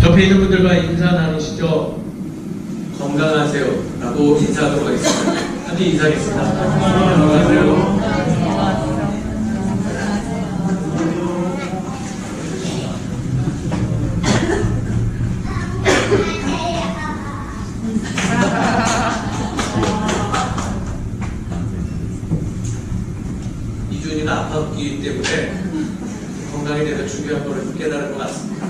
옆에 있는 분들과 인사 나누시죠. 건강하세요 라고 인사하도록 하겠습니다. 함께 인사하겠습니다. 건강하세요. 이준이가 아팠기 때문에 건강에 대해서 중요한 걸 깨달은 것 같습니다.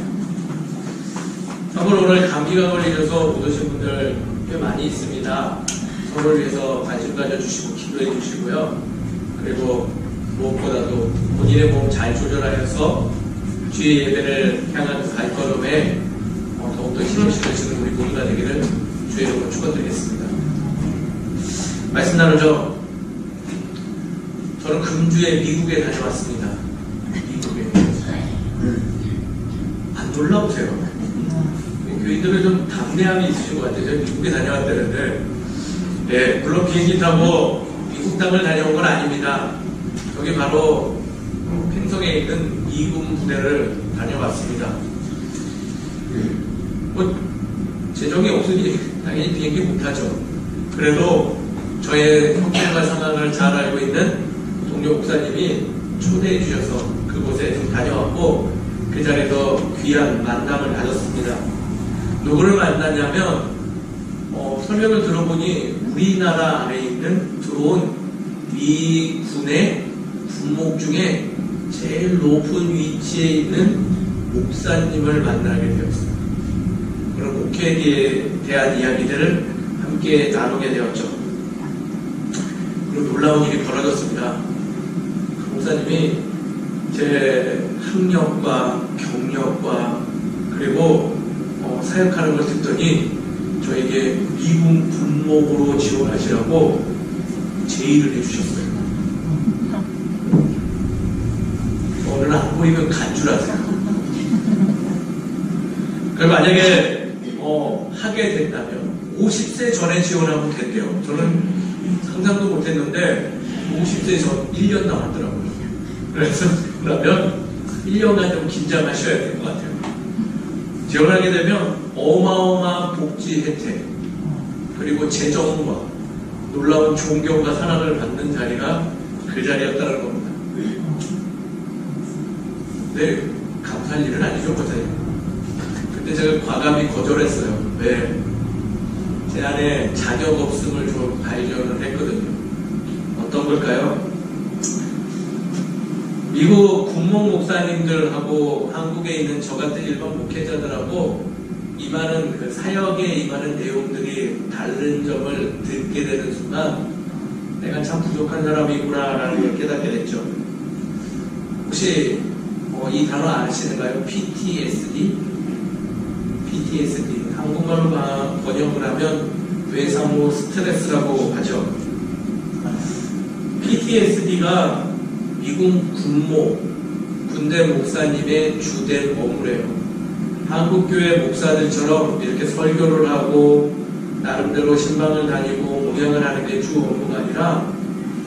참고로 오늘 감기가 걸리셔서 못 오신 분들 꽤 많이 있습니다. 서로를 위해서 관심 가져주시고 기도해 주시고요. 그리고 무엇보다도 본인의 몸 잘 조절하여서 주의 예배를 향한 발걸음에 더욱더 힘을 실으시는 우리 모두가 되기를 주의 이름으로 축원드리겠습니다. 말씀 나누죠. 저는 금주에 미국에 다녀왔습니다. 미국에. 안 놀라우세요? 교인들은 좀 담대함이 있으신 것 같아요. 제가 미국에 다녀왔다는데, 네, 물론 비행기 타고 미국 땅을 다녀온 건 아닙니다. 여기 바로 횡성에 있는 미군 부대를 다녀왔습니다. 뭐 재정이 없으니 당연히 비행기 못 타죠. 그래도 저의 형편과 상황을 잘 알고 있는 동료 목사님이 초대해 주셔서 그곳에 좀 다녀왔고 그 자리에서 귀한 만남을 가졌습니다. 누구를 만나냐면 설명을 들어보니 우리나라 안에 있는 들어온 미군의 군목 중에 제일 높은 위치에 있는 목사님을 만나게 되었습니다. 그런 목회에 대한 이야기들을 함께 나누게 되었죠. 그리고 놀라운 일이 벌어졌습니다. 그 목사님이 제 학력과 경력과 그리고 사역하는 걸 듣더니 저에게 미군 군목으로 지원하시라고 제의를 해주셨어요. 오늘 안 보이면 간 줄 아세요. 그럼 만약에 하게 된다면 50세 전에 지원하면 된대요. 저는 상상도 못했는데 50세 전 1년 남았더라고요. 그래서 그러면 1년간 좀 긴장하셔야 될 것 같아요. 지원하게 되면 어마어마한 복지 혜택 그리고 재정과 놀라운 존경과 사랑을 받는 자리가 그 자리였다는 겁니다. 네, 감사할 일은 아니죠, 목사님. 근데 제가 과감히 거절했어요. 왜? 제 안에 자격 없음을 좀 발견을 했거든요. 어떤 걸까요? 미국 군목 목사님들하고 한국에 있는 저 같은 일반 목회자들하고 임하는 그 사역에 임하는 내용들이 다른 점을 듣게 되는 순간 내가 참 부족한 사람이구나라는 걸 깨닫게 됐죠. 혹시 이 단어 아시는가요? PTSD? PTSD 한국말로 번역을 하면 외상후 스트레스라고 하죠. PTSD가 미군 군목, 군대 목사님의 주된 업무래요. 한국교회 목사들처럼 이렇게 설교를 하고 나름대로 신방을 다니고 목양을 하는 게 주 업무가 아니라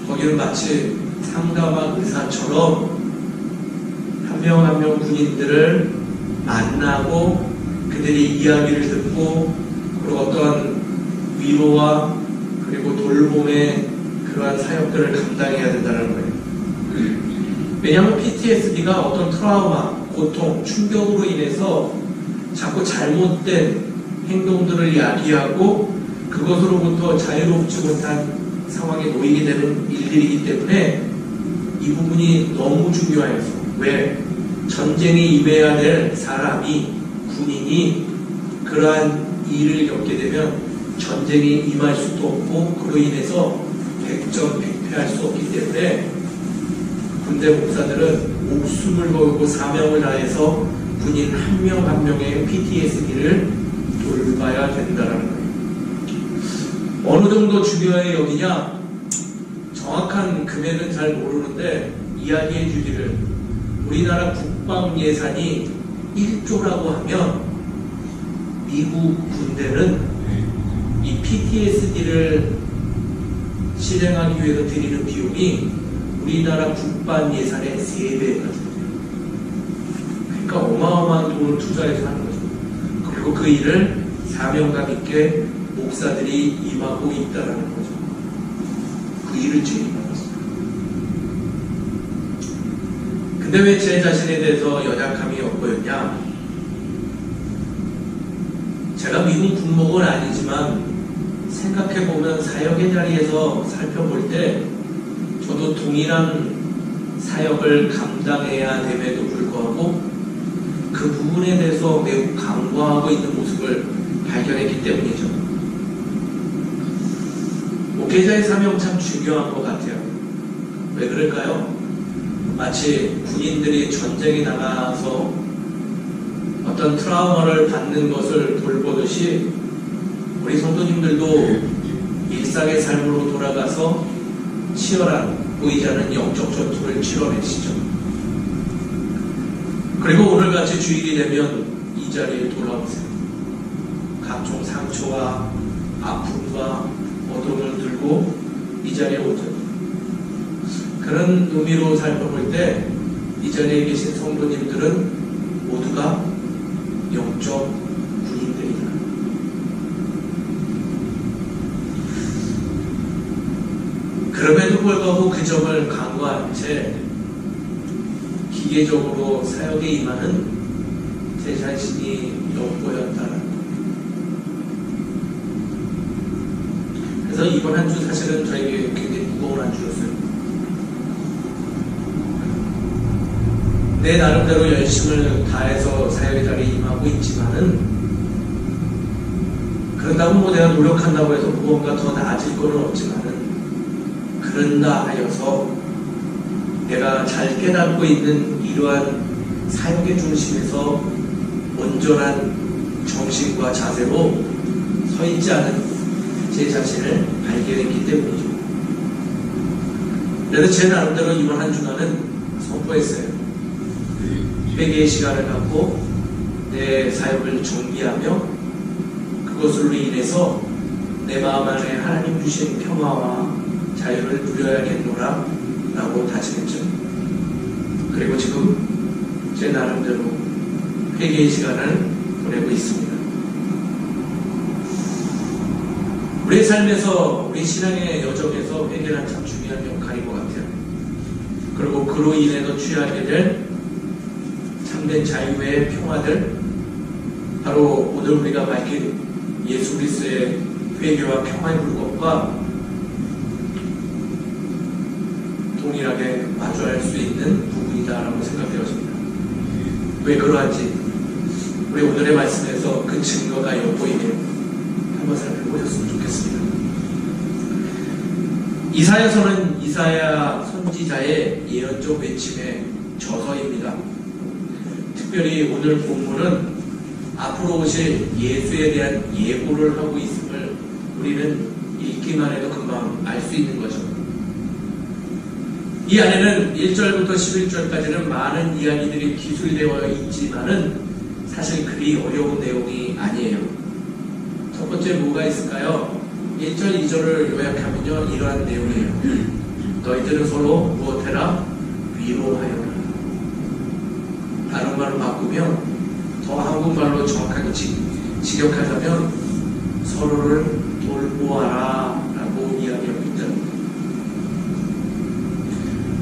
거기는 마치 상담한 의사처럼 한 명 한 명 군인들을 만나고 그들의 이야기를 듣고 그리고 어떤 위로와 그리고 돌봄의 그러한 사역들을 감당해야 된다는 거예요. 왜냐하면 PTSD가 어떤 트라우마, 고통, 충격으로 인해서 자꾸 잘못된 행동들을 야기하고 그것으로부터 자유롭지 못한 상황에 놓이게 되는 일들이기 때문에 이 부분이 너무 중요해서 왜? 전쟁에 임해야 될 사람이 군인이 그러한 일을 겪게 되면 전쟁에 임할 수도 없고 그로 인해서 백전백패할 수 없기 때문에 군대 목사들은 목숨을 걸고 사명을 다해서 군인 한 명 한 명의 PTSD를 돌봐야 된다는 거예요. 어느 정도 중요해 여기냐? 정확한 금액은 잘 모르는데 이야기해 주기를 우리나라 국방 예산이 1조라고 하면 미국 군대는 이 PTSD를 실행하기 위해서 드리는 비용이 우리나라 국방 예산의 3배가 됩니다. 그러니까 어마어마한 돈을 투자해서 하는 거죠. 그리고 그 일을 사명감 있게 목사들이 임하고 있다는 거죠. 그 일을 책임하고 있습니다. 근데 왜 제 자신에 대해서 연약함이 엿보였냐? 제가 미국 군목은 아니지만 생각해보면 사역의 자리에서 살펴볼 때 저도 동일한 사역을 감당해야 됨에도 불구하고 그 부분에 대해서 매우 간과하고 있는 모습을 발견했기 때문이죠. 목회자의 사명 참 중요한 것 같아요. 왜 그럴까요? 마치 군인들이 전쟁에 나가서 어떤 트라우마를 받는 것을 돌보듯이 우리 성도님들도 일상의 삶으로 돌아가서 치열한 보이지 않는 영적 전투를 치러내시죠. 그리고 오늘같이 주일이 되면 이 자리에 돌아오세요. 각종 상처와 아픔과 어둠을 들고 이 자리에 오죠. 그런 의미로 살펴볼 때 이 자리에 계신 성도님들은 모두가 영적 군인들이다. 그럼에도 불구하고 그 점을 간과한 채 기계적으로 사역에 임하는 제 자신이 엿보였다는 것. 그래서 이번 한 주 사실은 저에게 굉장히 무거운 한 주였어요. 내 나름대로 열심을 다해서 사역의 자리에 임하고 있지만은 그런다고 뭐 내가 노력한다고 해서 무언가 더 나아질 건 없지만은 그런다 하여서 내가 잘 깨닫고 있는 이러한 사역의 중심에서 온전한 정신과 자세로 서 있지 않은 제 자신을 발견했기 때문이죠. 그래서 제 나름대로 이번 한 주간은 선포했어요. 회개의 시간을 갖고 내 사역을 정리하며 그것으로 인해서 내 마음 안에 하나님 주신 평화와 자유를 누려야겠노라 라고 다짐했죠. 그리고 지금 제 나름대로 회개의 시간을 보내고 있습니다. 우리의 삶에서 우리 신앙의 여정에서 회개는 참 중요한 역할인 것 같아요. 그리고 그로 인해서 취하게 될 참된 자유의 평화들, 바로 오늘 우리가 밝힌 예수 그리스도의 회개와 평화의 물건과 동일하게 마주할 수 있는 부분이다라고 생각되었습니다. 왜 그러한지 우리 오늘의 말씀에서 그 증거가 엿보이게 한번 살펴보셨으면 좋겠습니다. 이사야서는 이사야 선지자의 예언적 외침의 저서입니다. 특별히 오늘 본문은 앞으로 오실 예수에 대한 예고를 하고 있음을 우리는 읽기만 해도 금방 알 수 있는 거죠. 이 안에는 1절부터 11절까지는 많은 이야기들이 기술되어 있지만은 사실 그리 어려운 내용이 아니에요. 첫 번째 뭐가 있을까요? 1절, 2절을 요약하면요, 이러한 내용이에요. 너희들은 서로 무엇해라? 위로하여라. 다른 말로 바꾸면, 더 한국말로 정확하게 직역하자면 서로를 돌보아라 라고 이야기하고 있다.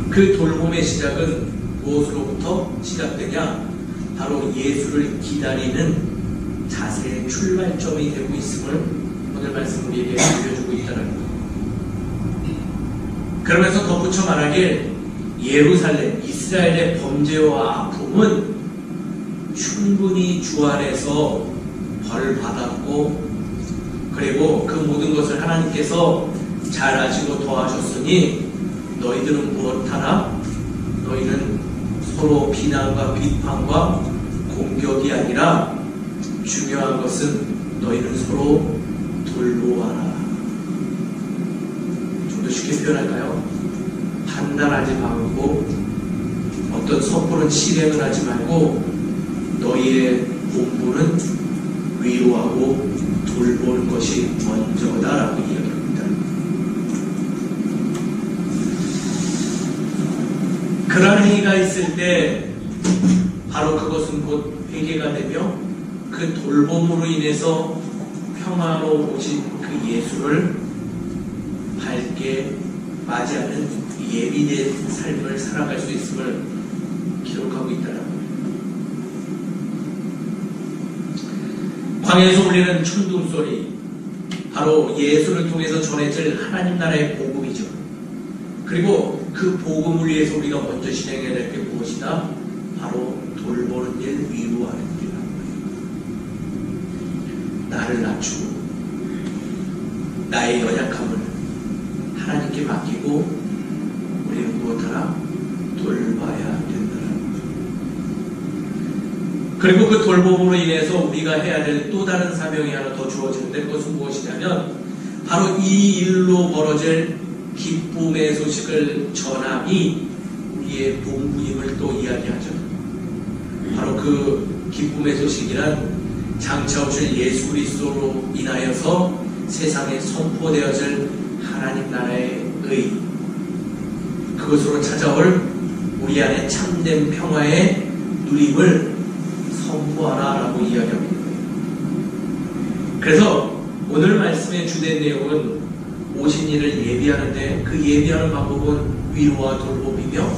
그 돌봄의 시작은 무엇으로부터 시작되냐? 바로 예수를 기다리는 자세의 출발점이 되고 있음을 오늘 말씀 우리에게 알려주고 있다는 것. 그러면서 덧붙여 말하길 예루살렘, 이스라엘의 범죄와 아픔은 충분히 주 안에서 벌 받았고, 그리고 그 모든 것을 하나님께서 잘 아시고 더하셨으니 너희들은 무엇하라? 너희는 서로 비난과 비판과 공격이 아니라 중요한 것은 너희는 서로 돌보아라. 좀 더 쉽게 표현할까요? 판단하지 말고 어떤 섣부른 실행을 하지 말고 너희의 본분은 위로하고 돌보는 것이 먼저다라고 이야기합니다. 그러한 행위가 있을 때 바로 그것은 곧 회개가 되며 그 돌봄으로 인해서 평화로 오신 그 예수를 밝게 맞이하는 예비된 삶을 살아갈 수 있음을 기록하고 있다는 거예요. 광야에서 울리는 천둥소리, 바로 예수를 통해서 전해질 하나님 나라의 복음이죠. 그리고 그 복음을 위해서 우리가 먼저 실행해야 될 게 무엇이다? 바로 돌보는 일, 위로하는 일이라는 거예요. 나를 낮추고 나의 연약함을 하나님께 맡기고 우리는 무엇하라? 돌봐야 된다는 거죠. 그리고 그 돌봄으로 인해서 우리가 해야 될 또 다른 사명이 하나 더 주어지는데, 그것은 무엇이냐면 바로 이 일로 벌어질 기쁨의 소식을 전함이 우리의 본분임을 또 이야기하죠. 바로 그 기쁨의 소식이란 장차 오실 예수 그리스도로 인하여서 세상에 선포되어질 하나님 나라의 의, 그것으로 찾아올 우리 안에 참된 평화의 누림을 선포하라라고 이야기합니다. 그래서 오늘 말씀의 주된 내용은 오신 이를 예비하는데, 그 예비하는 방법은 위로와 돌봄이며,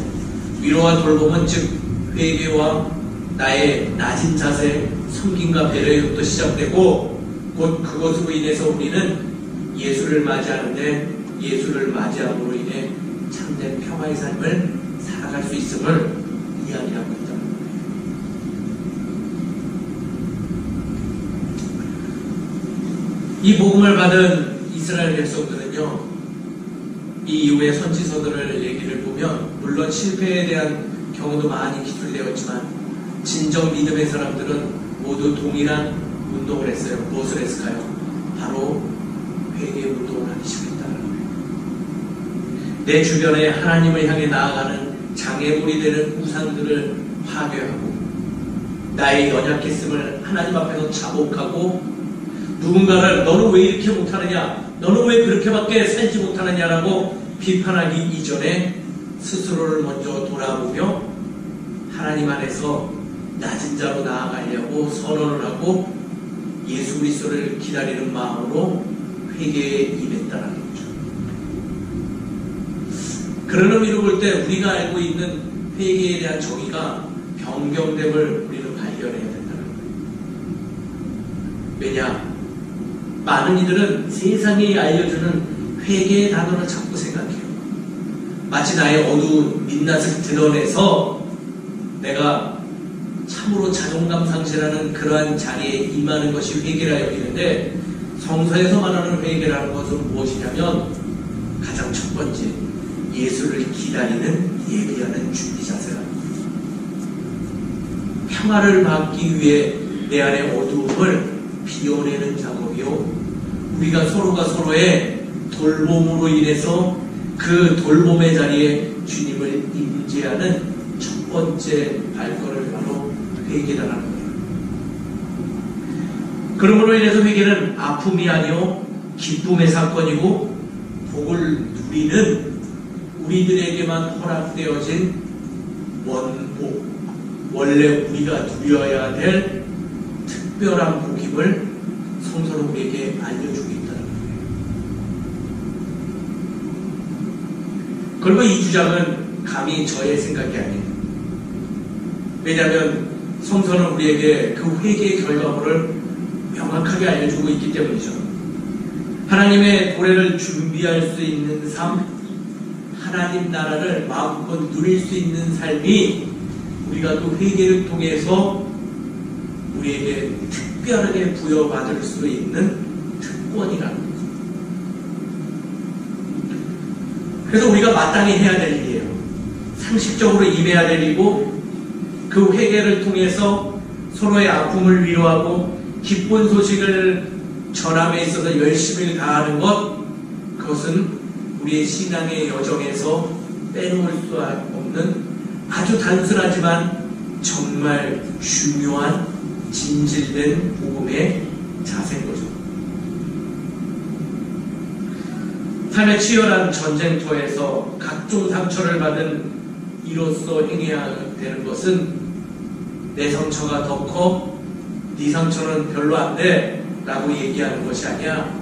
위로와 돌봄은 즉 회개와 나의 낮은 자세, 섬김과 배려로부터 시작되고, 곧 그것으로 인해서 우리는 예수를 맞이하는데, 예수를 맞이함으로 인해 참된 평화의 삶을 살아갈 수 있음을 이야기하고 있다. 이 복음을 받은 이스라엘 백성들은요, 이 이후의 선지서들을 얘기를 보면 물론 실패에 대한 경우도 많이 기술되었지만 진정 믿음의 사람들은 모두 동일한 운동을 했어요. 무엇을 했을까요? 바로 회개 운동을 하기 시작했다는 거예요. 내 주변에 하나님을 향해 나아가는 장애물이 되는 우상들을 파괴하고, 나의 연약했음을 하나님 앞에서 자복하고, 누군가를 너는 왜 이렇게 못하느냐, 너는 왜 그렇게밖에 살지 못하느냐라고 비판하기 이전에 스스로를 먼저 돌아보며 하나님 안에서 낮은 자로 나아가려고 선언을 하고 예수 그리스도를 기다리는 마음으로 회개에 임했다는 거죠. 그런 의미로 볼 때 우리가 알고 있는 회개에 대한 정의가 변경됨을 우리는 발견해야 된다는 거예요. 왜냐? 많은 이들은 세상이 알려주는 회개의 단어를 자꾸 생각해요. 마치 나의 어두운 민낯을 드러내서 내가 참으로 자존감 상실하는 그러한 자리에 임하는 것이 회개라 여기는데, 성서에서 말하는 회개라는 것은 무엇이냐면 가장 첫 번째, 예수를 기다리는 예비하는 준비 자세라. 평화를 받기 위해 내 안의 어두움을 비워내는 작업이요, 우리가 서로가 서로의 돌봄으로 인해서 그 돌봄의 자리에 주님을 임재하는 첫 번째 발걸음이 바로 회개라는 거예요. 그러므로 인해서 회개는 아픔이 아니요 기쁨의 사건이고, 복을 누리는 우리들에게만 허락되어진 원복, 원래 우리가 누려야 될 특별한 복임을 성서는 우리에게 알려주고 있다는 거예요. 그리고 이 주장은 감히 저의 생각이 아니에요. 왜냐하면 성서는 우리에게 그 회개의 결과물을 명확하게 알려주고 있기 때문이죠. 하나님의 도래를 준비할 수 있는 삶, 하나님 나라를 마음껏 누릴 수 있는 삶이 우리가 또 회개를 통해서 우리에게 특별하게 부여받을 수 있는 특권이라는 거죠. 그래서 우리가 마땅히 해야 될 일이에요. 상식적으로 임해야 될 일이고, 그 회개를 통해서 서로의 아픔을 위로하고 기쁜 소식을 전함에 있어서 열심을 다하는 것, 그것은 우리의 신앙의 여정에서 빼놓을 수 없는 아주 단순하지만 정말 중요한 진실된 복음의 자세인 거죠. 삶의 치열한 전쟁터에서 각종 상처를 받은 이로써 행해야 되는 것은 내 상처가 더 커 네 상처는 별로 안 돼 라고 얘기하는 것이 아니야.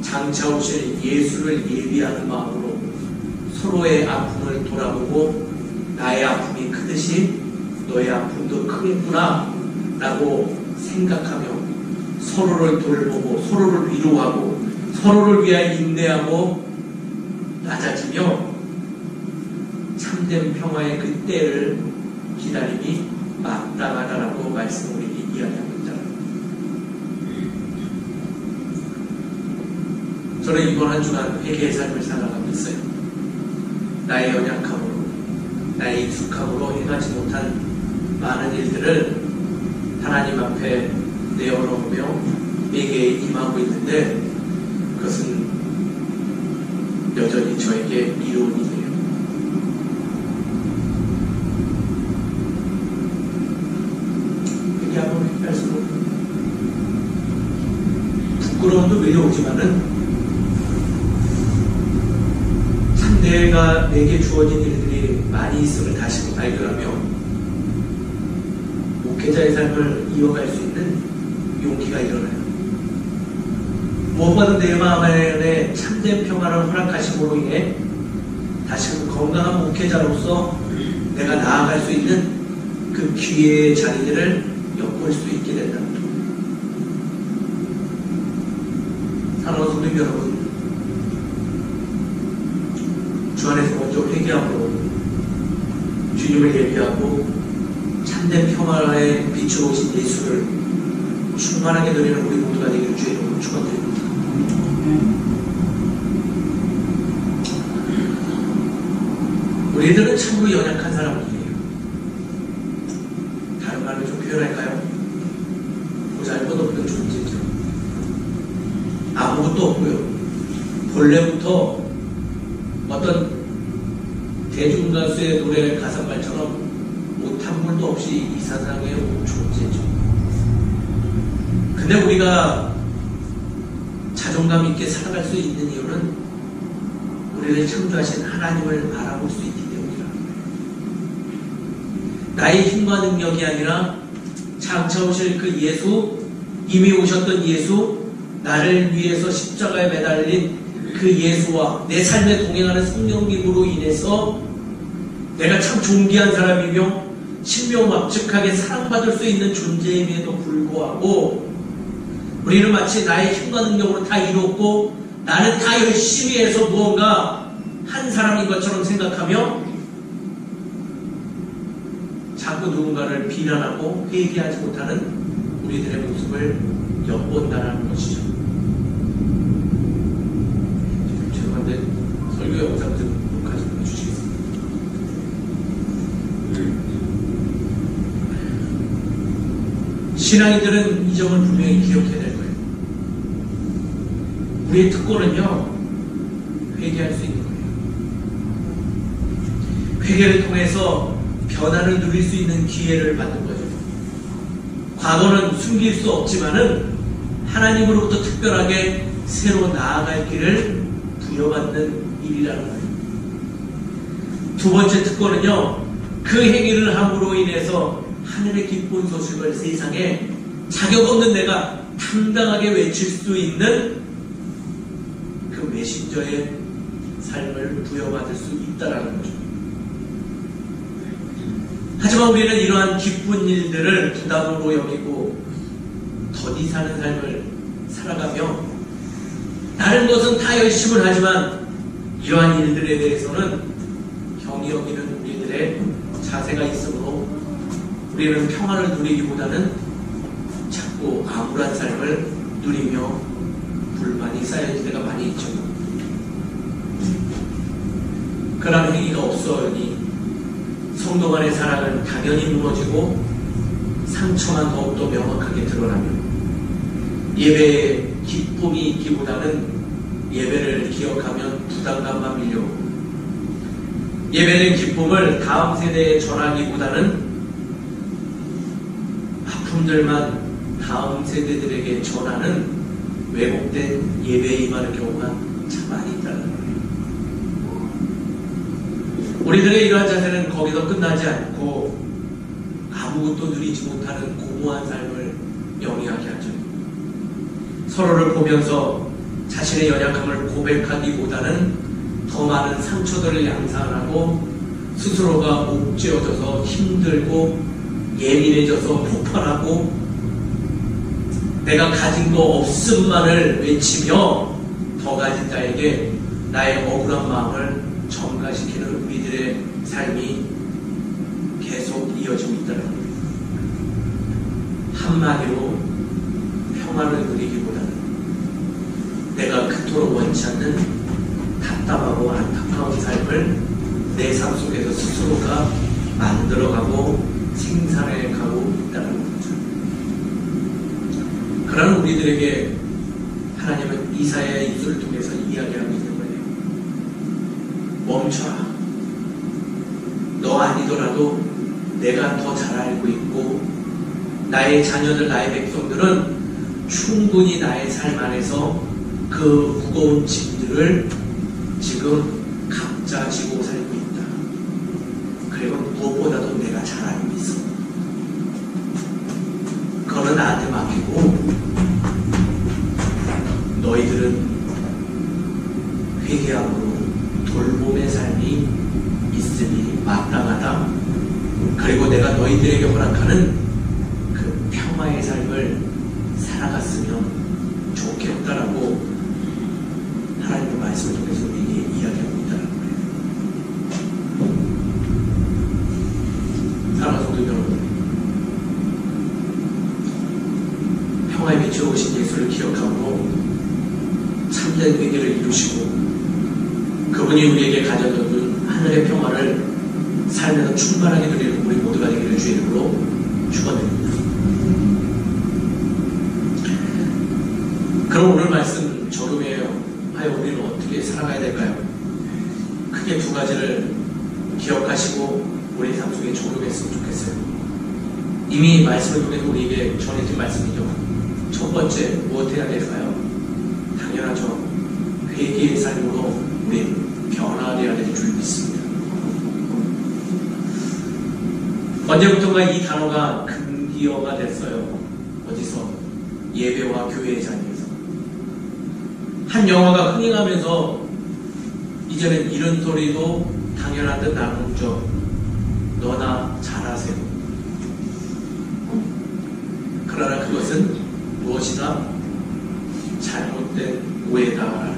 장차 오실 예수를 예비하는 마음으로 서로의 아픔을 돌아보고 나의 아픔이 크듯이 너의 아픔도 크겠구나 라고 생각하며 서로를 돌보고 서로를 위로하고 서로를 위하여 인내하고 낮아지며 참된 평화의 그 때를 기다림이 마땅하다라고 말씀을 우리에게 이야기하고 있잖아요. 저는 이번 한 주간 회개의 삶을 살아가고 있어요. 나의 연약함으로 나의 익숙함으로 행하지 못한 많은 일들을 하나님 앞에 내어놓으며 회개에 임하고 있는데 그것은 여전히 저에게 이로운 일이에요. 회개하면 회개할수록 부끄러움도 외려오지만은 참 내게 주어진 일들이 많이 있음을 다시 발견하며 목회자의 삶을 이어갈 수 있는 용기가 일어나요. 무엇보다도 내 마음 안에 참된 평화를 허락하심으로 인해 다시금 건강한 목회자로서 내가 나아갈 수 있는 그 기회의 자리들을 엿볼 수 있게 된다. 사랑하는 성도 여러분, 주 안에서 먼저 회개하고 주님을 예비하고 참된 평화의 빛으로 오신 예수를 충만하게 누리는 우리 모두가 되기를 주의 이름으로 축원드립니다. 우리들은 참으로 연약한 사람들이에요. 다른 말로 좀 표현할까요? 보잘것없는 존재죠. 아무것도 없고요. 본래부터 어떤 대중가수의 노래 가사말처럼 못한 물도 없이 이 세상에 온 존재죠. 근데 우리가 자존감 있게 살아갈 수 있는 이유는 우리를 창조하신 하나님을 바라볼 수 있기 때문이라. 나의 힘과 능력이 아니라 장차 오실 그 예수, 이미 오셨던 예수, 나를 위해서 십자가에 매달린 그 예수와 내 삶에 동행하는 성령님으로 인해서 내가 참 존귀한 사람이며 신묘막측하게 사랑받을 수 있는 존재임에도 불구하고 우리는 마치 나의 힘과 능력으로 다 이뤘고 나는 다 열심히 해서 무언가 한 사람인 것처럼 생각하며 자꾸 누군가를 비난하고 회개하지 못하는 우리들의 모습을 엿본다는 것이죠. 죄송한데 설교 영상 좀 녹화 좀 해주시겠습니다. 신앙인들은 이 점을 분명히 기억해야 될 거예요. 우리의 특권은요, 회개할 수 있는 거예요. 회개를 통해서 변화를 누릴 수 있는 기회를 받는 거죠. 과거는 숨길 수 없지만은 하나님으로부터 특별하게 새로 나아갈 길을 부여받는 일이라는 거예요. 두 번째 특권은요, 그 행위를 함으로 인해서 하늘의 기쁜 소식을 세상에 자격 없는 내가 당당하게 외칠 수 있는 그 메신저의 삶을 부여받을 수 있다는 거죠. 하지만 우리는 이러한 기쁜 일들을 부담으로 여기고 더디 사는 삶을 살아가며 다른 것은 다 열심을 하지만 이러한 일들에 대해서는 경히 여기는 우리들의 자세가 있으므로 우리는 평화를 누리기보다는 자꾸 암울한 삶을 누리며 불만이 쌓여질 때가 많이 있죠. 그런 행위가 없어오니 성도 간의 사랑은 당연히 무너지고 상처만 더욱더 명확하게 드러나며 예배에 기쁨이 있기보다는 예배를 기억하면 부담감만 밀려오고 예배된 기쁨을 다음 세대에 전하기보다는 아픔들만 다음 세대들에게 전하는 왜곡된 예배에 임하는 경우가 참 많이 있다는 거예요. 우리들의 이러한 자세는 거기서 끝나지 않고 아무것도 누리지 못하는 공허한 삶을 영위하게 하죠. 서로를 보면서 자신의 연약함을 고백하기보다는 더 많은 상처들을 양산하고 스스로가 옥죄어져서 힘들고 예민해져서 폭발하고 내가 가진 거 없음만을 외치며 더 가진 자에게 나의 억울한 마음을 전가시키는 우리들의 삶이 계속 이어지고 있다는 겁니다. 한마디로 평화를 누리기보다는 내가 그토록 원치 않는 답답하고 안타까운 삶을 내 삶 속에서 스스로가 만들어가고 생산해가고 있다는 거죠. 그러나 우리들에게 하나님은 이사야의 입술을 통해서 이야기하고 있는 거예요. 멈춰라. 너 아니더라도 내가 더 잘 알고 있고 나의 자녀들, 나의 백성들은 충분히 나의 삶 안에서 그 무거운 짐들을 지금 각자 지고 살고 있다. 그리고 무엇보다도 내가 잘 알고 있어. 그거는 나한테 맡기고 너희들은 회개함으로 돌봄의 삶이 있으니 마땅하다. 그리고 내가 너희들에게 허락하는 그 평화의 삶을 살아갔으면 좋겠다라고 하나님의 말씀을 통해서 우리에게 이야기하고 있다는 거예요. 사랑하는 성도 여러분, 평화의 빛으로 오신 예수를 기억하고 참된 회개를 이루시고 그분이 우리에게 가져다준 하늘의 평화를 삶에서 충만하게 누리는 우리 모두가 되기를 주의 이름으로 축원드립니다. 그럼 오늘 말씀 적용하여 우리는 어떻게 살아가야 될까요? 크게 두 가지를 기억하시고 우리 삶 속에 적용했으면 좋겠어요. 이미 말씀을 통해서 우리에게 전해진 말씀이죠. 첫 번째, 무엇 해야 될까요? 당연하죠. 회개의 삶으로 우리 변화되어야 될 줄 믿습니다. 언제부턴가 이 단어가 금기어가 됐어요. 어디서? 예배와 교회의 자리에서. 한 영화가 흥행하면서 이제는 이런 소리도 당연한 듯 나누죠. 너나 잘하세요. 그러나 그것은 무엇이다? 잘못된 오해다.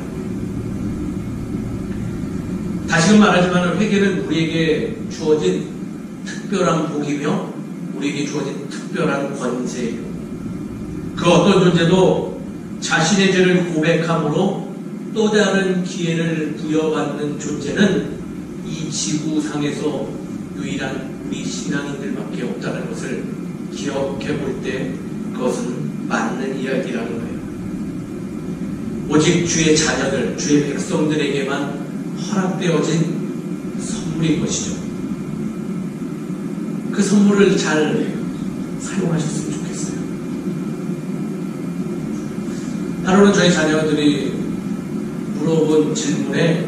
다시금 말하지만 회개는 우리에게 주어진 특별한 복이며 우리에게 주어진 특별한 권세예요. 그 어떤 존재도 자신의 죄를 고백함으로 또 다른 기회를 부여받는 존재는 이 지구상에서 유일한 우리 신앙인들밖에 없다는 것을 기억해 볼 때 그것은 맞는 이야기라는 거예요. 오직 주의 자녀들, 주의 백성들에게만 허락되어진 선물인 것이죠. 그 선물을 잘 사용하셨으면 좋겠어요. 하루는 저희 자녀들이 물어본 질문에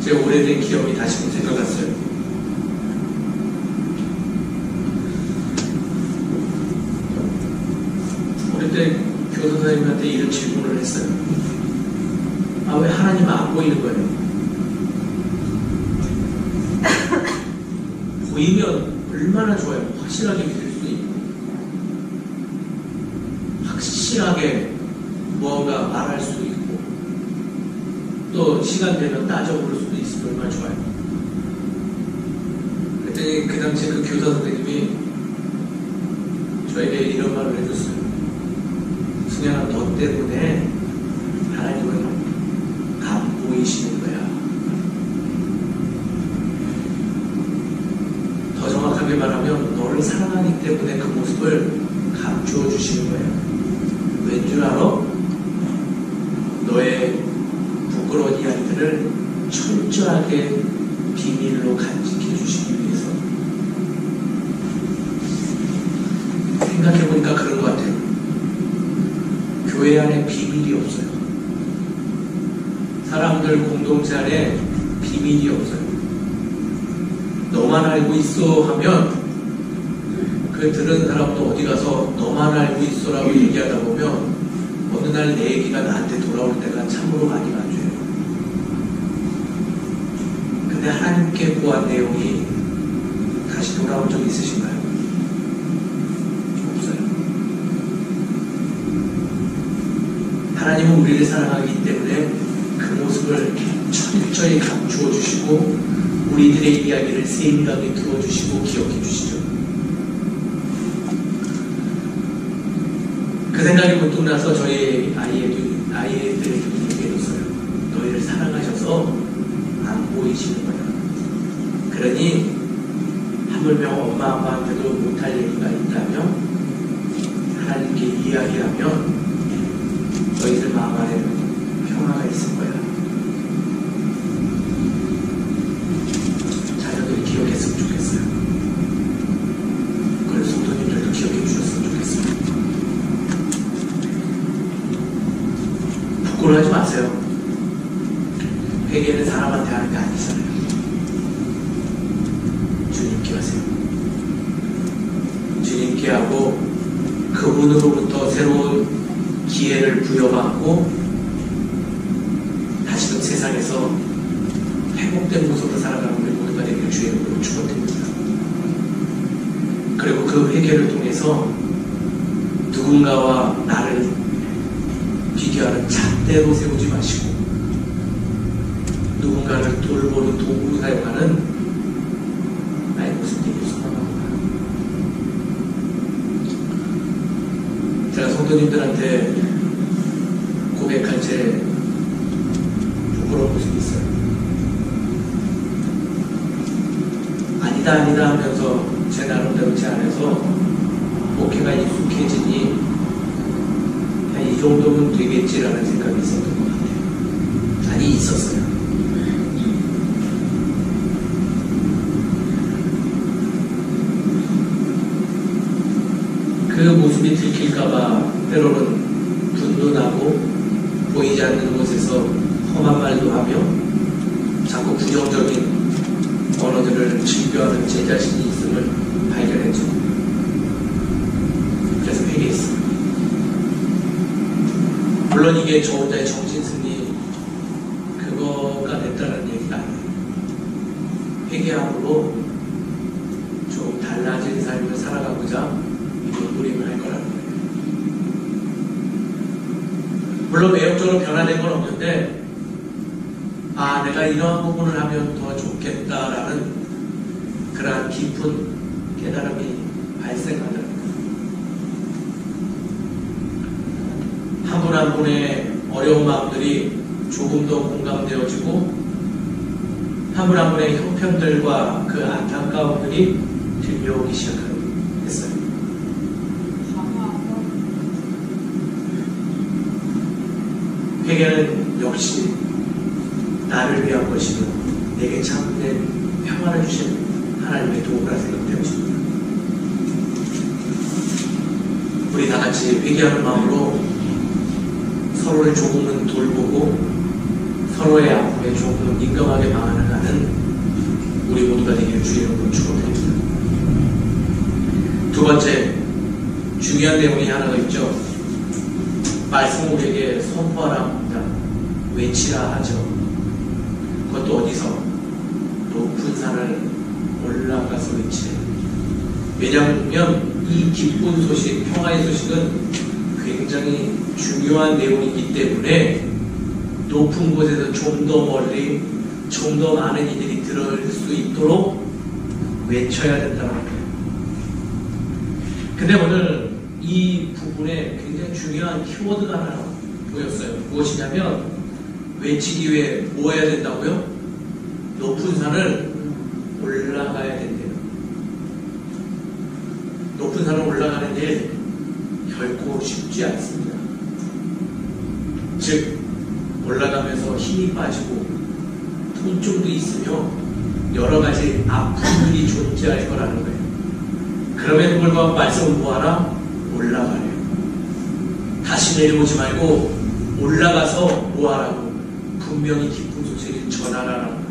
제 오래된 기억이 다시금 생각났어요. 어릴 때 교사 선생님한테 이런 질문을 했어요. 아, 왜 하나님은 안 보이는 거예요? 보이면 얼마나 좋아요. 확실하게 믿을 수 있고 확실하게 무언가 말할 수 있고 또 시간 되면 따져볼 수도 있으면 얼마나 좋아요. 그랬더니 그 당시에 그 교사 선생님이 저에게 이런 말을 해줬어요. 승현아, 너 때문에 하나님은 안 보이시는 거야. 더 정확하게 말하면 너를 사랑하기 때문에 그 모습을 감추어 주시는 거야. 왠 줄 알아? 너의 부끄러운 이야기들을 철저하게 비밀로 간직해 주시기 위해서. 생각해보니까 그런 것 같아요. 교회 안에 비밀이 없어요. 사람들 공동체 안에 비밀이 없어요. 너만 알고 있어 하면 그 들은 사람도 어디 가서 너만 알고 있어라고 얘기하다 보면 어느 날 내 얘기가 나한테 돌아올 때가 참으로 많이 마주해요. 근데 하나님께 구한 내용이 다시 돌아온 적 있으신가요? 없어요. 하나님은 우리를 사랑하기 때문에 그 모습을 철저히 감추어 주시고 우리들의 이야기를 세밀하게 들어주시고 기억해 주시죠. 그 생각이 문득 나서 저희 아이들에게 얘기해줬어요. 너희를 사랑하셔서 안 보이시는 거야. 그러니 하물며 엄마 아빠한테도 못할 얘기가 있다면 하나님께 이야기하면 너희들 마음 안에 평화가 있을 거야. 자녀들이 기억했으면 좋겠어요. 그걸 성도님들도 기억해 주셨으면 좋겠어요. 부끄러워하지 마세요. 회개는 사람한테 하는 게 아니잖아요. 주님께 하세요. 주님께 하고 그분으로부터 새로운 기회를 부여받고 다시금 세상에서 회복된 모습으로 살아가는 우리 모두가 되기를 주의 이름으로 축원드립니다. 그리고 그 회개를 통해서 누군가와 나를 비교하는 잣대로 세우지 마시고 누군가를 돌보는 도구로 사용하는 나의 모습 되기를 소망합니다. 제가 성도님들한테 고백할 때 부끄러운 모습이 있어요. 아니다 하면서 제 나름대로 제 안에서 목회가 익숙해지니 이 정도면 되겠지라는 생각이 있었던 것 같아요. 아니, 있었어요. 그 모습이 들킬까봐 때로는 분도 나고 보이지 않는 곳에서 험한 말도 하며 자꾸 부정적인 언어들을 즐겨하는 제 자신이 있음을 발견했죠. 그래서 회개했어요. 물론 이게 저 혼자의 정신승리 그거가 됐다는 얘기가 아니에요. 회개함으로 좀 달라진 삶을 살아가고자 노력을 할 거라는 거예요. 물론 외형적으로 변화된 건 없는데 내가 이러한 부분을 하면 더 좋겠다라는 그러한 깊은 깨달음이 발생하더라고요. 한 분 한 분의 어려운 마음들이 조금 더 공감되어지고 한 분 한 분의 형편들과 그 안타까움들이 들려오기 시작했어요. 회개는 역시 나를 위한 것이며 내게 참된 평화를 주신 하나님의 도구라 생각되어집니다. 우리 다 같이 회개하는 마음으로 서로를 조금은 돌보고 서로의 아픔에 조금은 민감하게 방안하는 우리 모두가 되기를 주의 이름으로 축원드립니다. 두 번째 중요한 내용이 하나가 있죠. 말씀을 우리에게 선포하라 합니다. 외치라 하죠. 그것도 어디서? 높은 산을 올라가서 외치래. 왜냐하면 이 기쁜 소식, 평화의 소식은 굉장히 중요한 내용이기 때문에 높은 곳에서 좀 더 멀리, 좀 더 많은 이들이 들을 수 있도록 외쳐야 된다는 거예요. 근데 오늘 이 부분에 굉장히 중요한 키워드가 하나 보였어요. 무엇이냐면 외치기 위해 뭐 해야 된다고요? 높은 산을 올라가야 된대요. 높은 산을 올라가는 일 결코 쉽지 않습니다. 즉 올라가면서 힘이 빠지고 통증도 있으며 여러 가지 아픔들이 존재할 거라는 거예요. 그럼에도 불구하고 말씀은 뭐하라? 올라가래요. 다시 내려오지 말고 올라가서 뭐하라고? 분명히 기쁜 소식을 전하라는 거예요.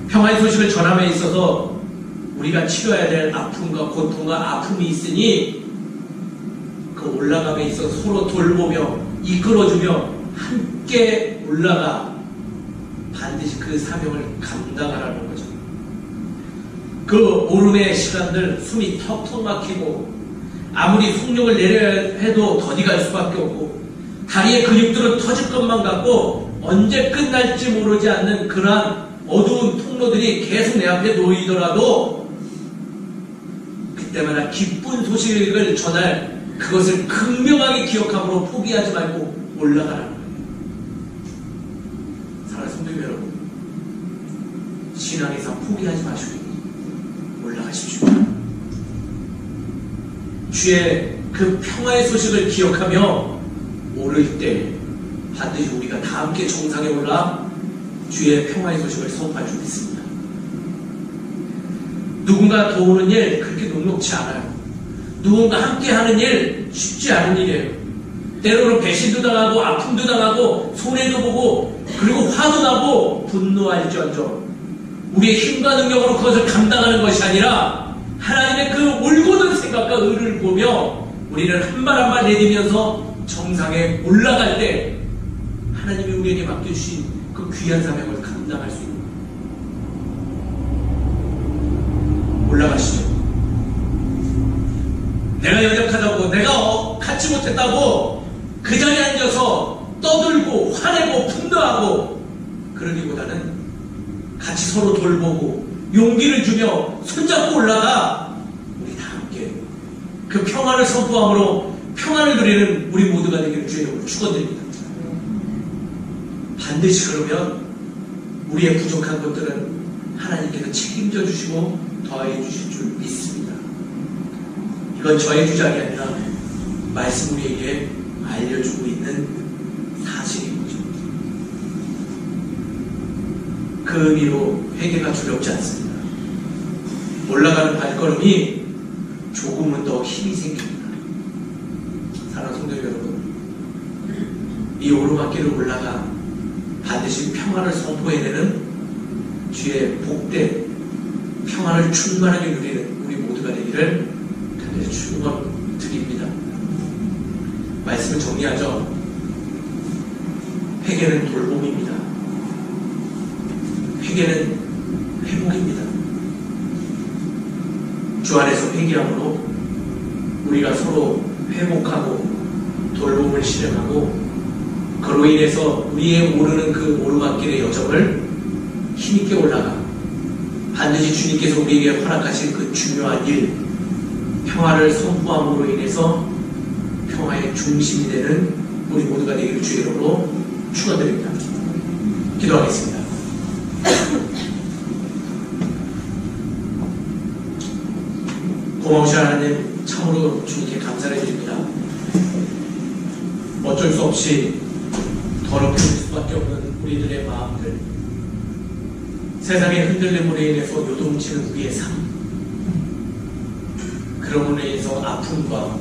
평화의 소식을 전함에 있어서 우리가 치료해야 될 아픔과 고통과 아픔이 있으니 그 올라감에 있어 서로 돌보며 이끌어주며 함께 올라가 반드시 그 사명을 감당하라는 거죠. 그 오름의 시간들 숨이 턱턱 막히고 아무리 속력을 내려야 해도 더디 갈 수밖에 없고 다리의 근육들은 터질 것만 같고 언제 끝날지 모르지 않는 그러한 어두운 통로들이 계속 내 앞에 놓이더라도 그때마다 기쁜 소식을 전할 그것을 극명하게 기억함으로 포기하지 말고 올라가라는 거예요. 사랑하는 성도 여러분, 신앙에서 포기하지 마시고 올라가십시오. 주의 그 평화의 소식을 기억하며 오를 때 반드시 우리가 다 함께 정상에 올라 주의 평화의 소식을 선포할 줄 믿습니다. 누군가 도우는 일 그렇게 녹록지 않아요. 누군가 함께 하는 일 쉽지 않은 일이에요. 때로는 배신도 당하고 아픔도 당하고 손해도 보고 그리고 화도 나고 분노할지언정 우리의 힘과 능력으로 그것을 감당하는 것이 아니라 하나님의 그 올곧은 생각과 의를 보며 우리는 한 발 한 발 내디면서 정상에 올라갈 때 하나님이 우리에게 맡겨주신 그 귀한 사명을 감당할 수 있는 올라가시죠. 내가 연약하다고 내가 갖지 못했다고 그 자리에 앉아서 떠들고 화내고 분노하고 그러기보다는 같이 서로 돌보고 용기를 주며 손잡고 올라가 우리 다 함께 그 평안을 선포함으로 평안을 누리는 우리 모두가 되기를 주의 이름으로 축원드립니다. 반드시 그러면 우리의 부족한 것들은 하나님께서 책임져 주시고 더해 주실 줄 믿습니다. 이건 저의 주장이 아니라 말씀 우리에게 알려주고 있는 사실인 거죠. 그 의미로 회개가 두렵지 않습니다. 올라가는 발걸음이 조금은 더 힘이 생깁니다. 사랑하는 성도 여러분, 이 오르막길을 올라가 반드시 평안을 선포해내는 주의 복된 평안을 충만하게 누리는 우리 모두가 되기를 간절히 축원드립니다. 말씀을 정리하죠. 회개는 돌봄입니다. 회개는 회복입니다. 주 안에서 회개함으로 우리가 서로 회복하고 돌봄을 실행하고 그로 인해서 우리의 오르는 그 오르막길의 여정을 힘있게 올라가 반드시 주님께서 우리에게 허락하신 그 중요한 일 평화를 선포함으로 인해서 평화의 중심이 되는 우리 모두가 되기를 주의 이름으로 축원드립니다. 기도하겠습니다. 고마우신 하나님, 참으로 주님께 감사를 드립니다. 어쩔 수 없이 더럽힐 수밖에 없는 우리들의 마음들, 세상의 흔들림으로 인해서 요동치는 우리의 삶, 그럼으로 인해서 아픔과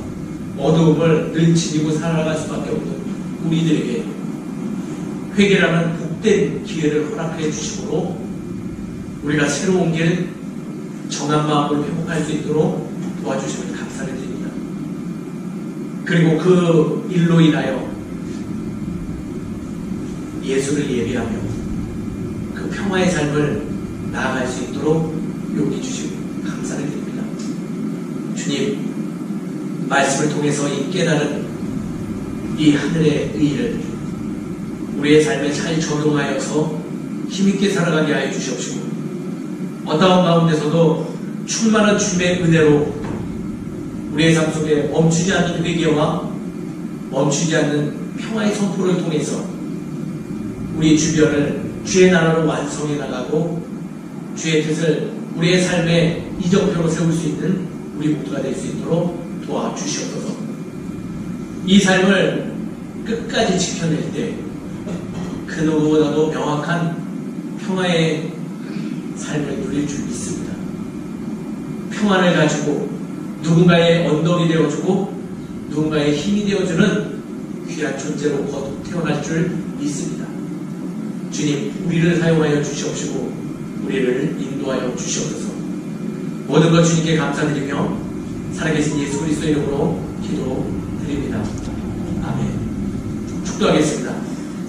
어두움을 늘 지니고 살아갈 수밖에 없는 우리들에게 회개라는 복된 기회를 허락해 주심으로 우리가 새로운 길, 정한 마음을 회복할 수 있도록 도와주심을 감사를 드립니다. 그리고 그 일로 인하여 예수를 예비하며 그 평화의 삶을 나아갈 수 있도록 용기 주시고 감사를 드립니다. 주님, 말씀을 통해서 이 깨달은 이 하늘의 의의를 우리의 삶에 잘 적용하여서 힘있게 살아가게 하여 주시옵시고 어떠한 가운데서도 충만한 주님의 은혜로 우리의 삶 속에 멈추지 않는 회개와 멈추지 않는 평화의 선포를 통해서 우리 주변을 주의 나라로 완성해 나가고 주의 뜻을 우리의 삶의 이정표로 세울 수 있는 우리 모두가 될 수 있도록 도와주시옵소서. 이 삶을 끝까지 지켜낼 때 그 누구보다도 명확한 평화의 삶을 누릴 줄 믿습니다. 평안을 가지고 누군가의 언덕이 되어주고 누군가의 힘이 되어주는 귀한 존재로 거듭 태어날 줄 믿습니다. 주님, 우리를 사용하여 주시옵시고 우리를 인도하여 주시옵소서. 모든 것 주님께 감사드리며 살아계신 예수 그리스도의 이름으로 기도드립니다. 아멘. 축도하겠습니다.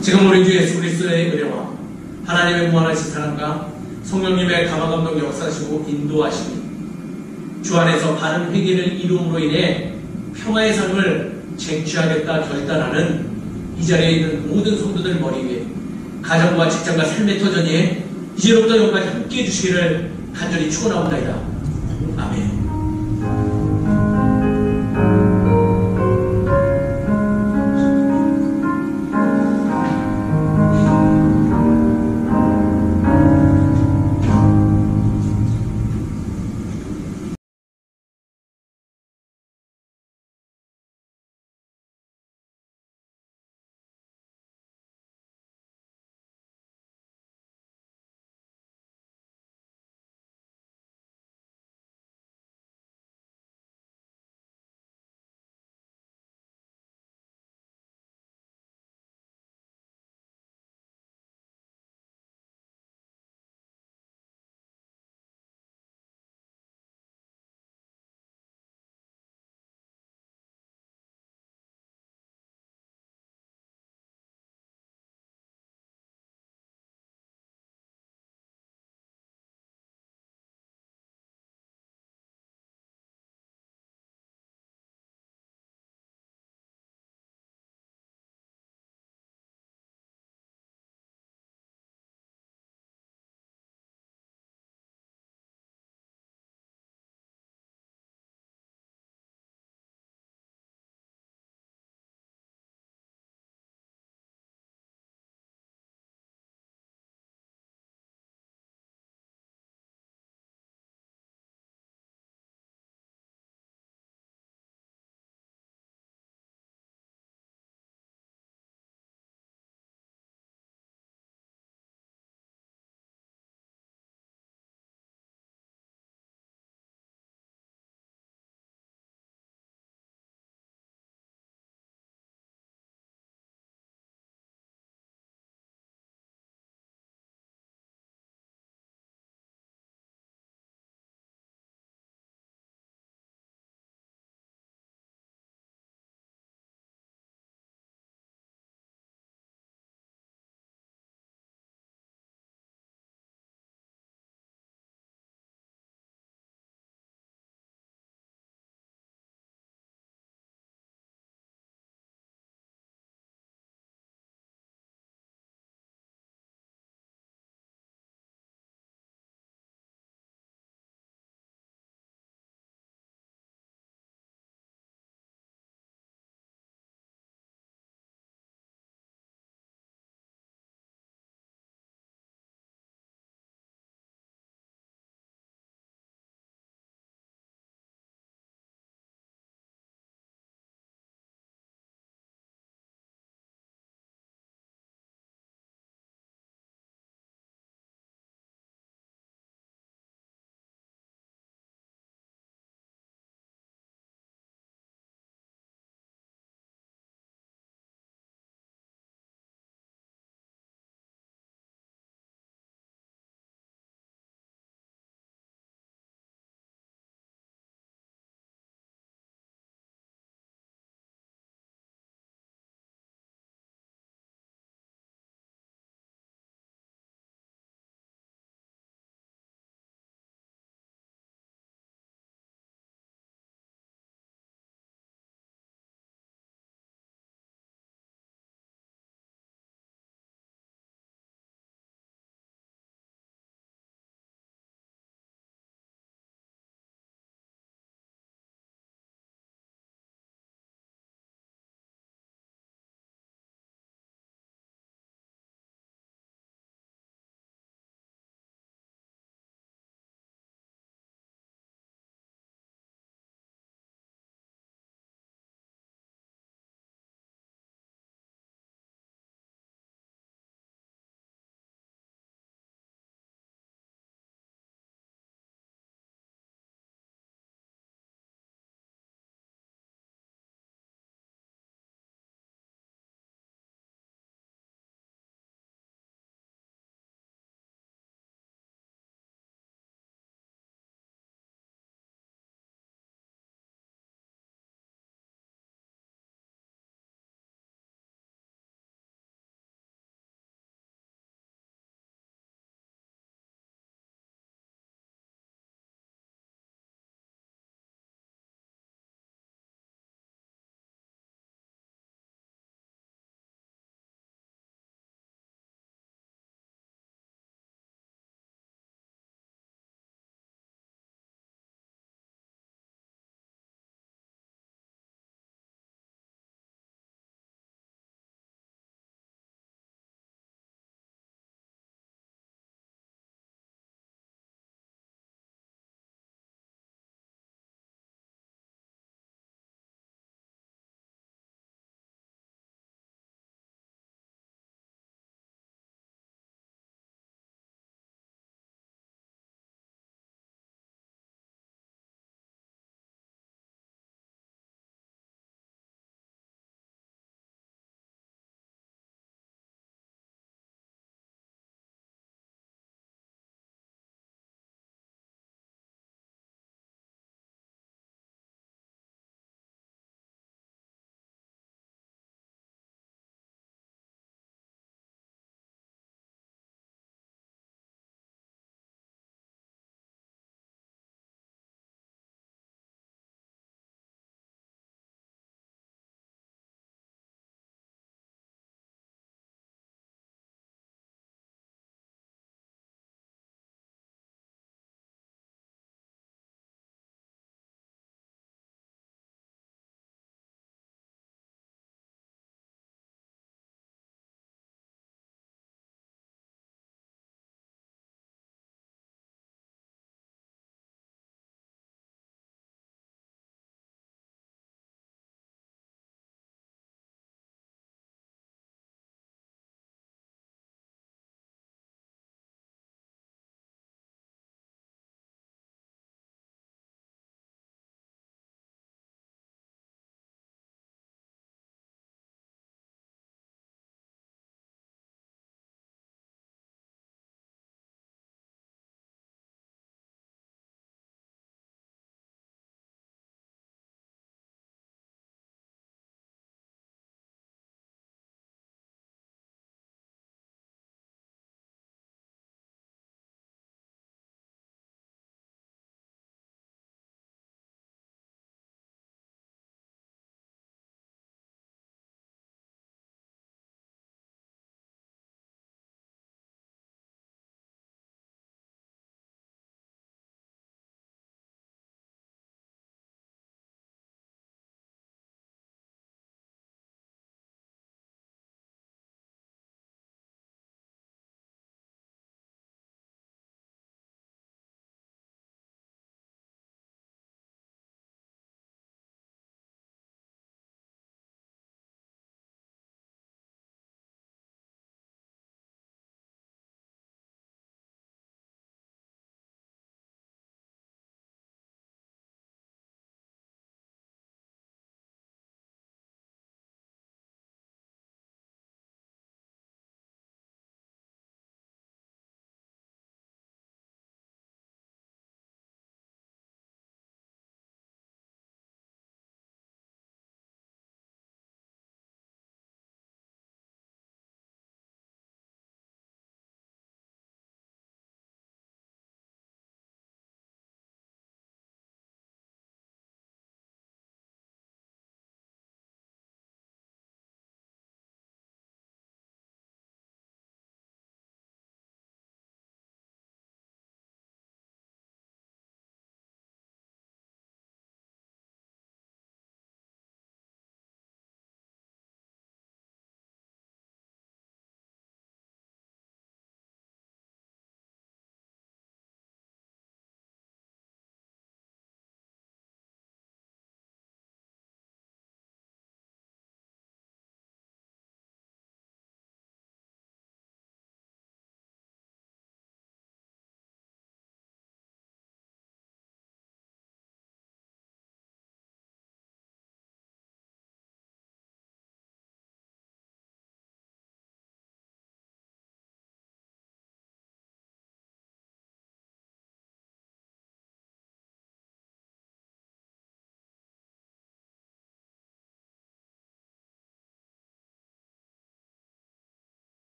지금 우리 주 예수 그리스도의 은혜와 하나님의 무한하신 사랑과 성령님의 감화감동 역사하시고 인도하시니 주 안에서 바른 회개를 이루음으로 인해 평화의 삶을 쟁취하겠다 결단하는 이 자리에 있는 모든 성도들 머리 위에 가정과 직장과 삶의 터전에 이제로부터 여기까지 함께해 주시기를 간절히 축원하옵나이다. 아멘.